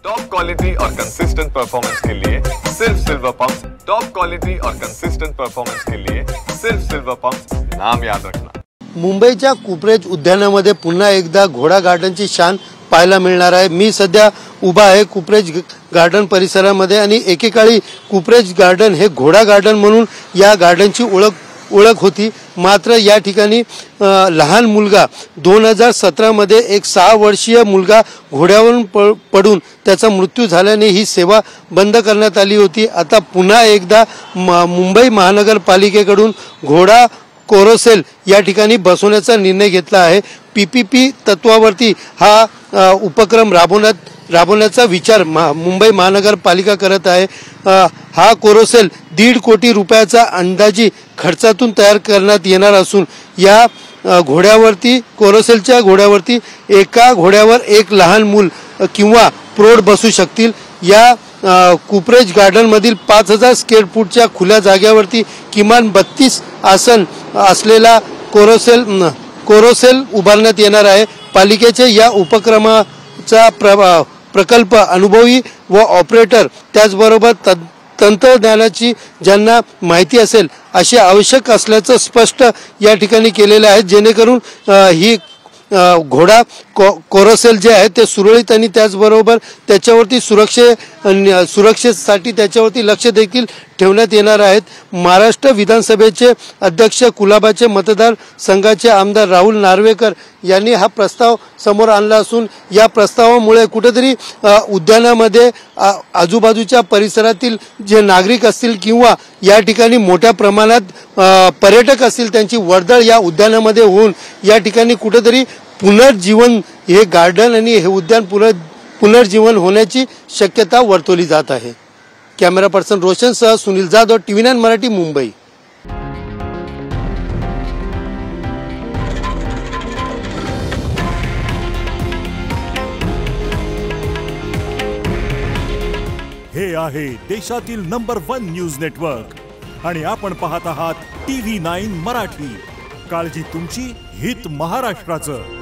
Top quality और consistent performance के लिए सिर्फ सिल्वर पंप्स। टॉप क्वालिटी और कंसिस्टेंट परफॉर्मेंस के लिए सिर्फ सिल्वर पंप्स, नाम याद रखना। मुंबईच्या कुपरेज उद्यानामध्ये पुन्हा एकदा घोडा गार्डनची शान पाहायला मिळणार आहे। मी सध्या उभा आहे कुपरेज गार्डन परिसरामध्ये आणि एकेकाळी कुपरेज गार्डन हे घोडा गार्डन म्हणून या गार्डनची ओळख होती। मात्र या ठिकाणी लहान मुलगा 2017 मध्ये एक 6 वर्षीय मुलगा घोड्यावरून पडून त्याचा मृत्यू झाल्याने ही सेवा बंद करण्यात आली होती। आता पुन्हा एकदा मुंबई महानगरपालिकेकडून घोडा कोरोसेल या ठिकाणी बसवण्याचा निर्णय घेतला आहे। पीपीपी तत्वावरती हा उपक्रम राबवण्याचा विचार मुंबई महानगरपालिका करत आहे। हा कोरोसेल 1.5 कोटी रुपयाचा अंदाजी खर्चातून तयार करण्यात येणार असून या घोड्यावरती कोरोसेलच्या घोड्यावरती एका घोड्यावर एक लहान मूल किंवा प्रौढ बसू शकतील। या कुपरेज गार्डन मधील 5000 स्क्वेअर फूटच्या खुल्या जागेवरती किमान 32 आसन असलेला कोरोसेल उभारण्यात येणार आहे। पालिकेचे या उपक्रमाचा प्रकल्प अनुभवी व ऑपरेटर त्याचबरोबर तंत्रज्ञानाची ज्यांना माहिती असेल असे आवश्यक असल्याचं स्पष्ट या ठिकाणी केलेले आहे, जेणेकरून ही घोडा कोरोसेल जे आहे ते सुरळीत आणि त्याचबरोबर त्याच्यावरती सुरक्षेसाठी त्याच्यावरती लक्ष देखील ठेवण्यात येणार आहेत। महाराष्ट्र विधानसभेचे अध्यक्ष कुलाबाचे मतदार संघाचे आमदार राहुल नार्वेकर यांनी हा प्रस्ताव समोर आणला असून या प्रस्तावामुळे कुठेतरी उद्यानामध्ये आजूबाजूच्या परिसरातील जे नागरिक असतील किंवा या ठिकाणी मोठ्या प्रमाणात पर्यटक असतील त्यांची वर्दळ या उद्यानामध्ये होऊन या ठिकाणी कुठेतरी पुनर्जीवन हे गार्डन आणि हे उद्यान पुनर्जीवन होण्याची शक्यता वर्तवली जात आहे। कॅमेरा पर्सन रोशन सह सुनील जाधव, TV9 मराठी, मुंबई। हे आहे देशातील नंबर 1 न्यूज नेटवर्क आणि आपण पाहत आहात TV9 मराठी। काळजी तुमची, हित महाराष्ट्राचं।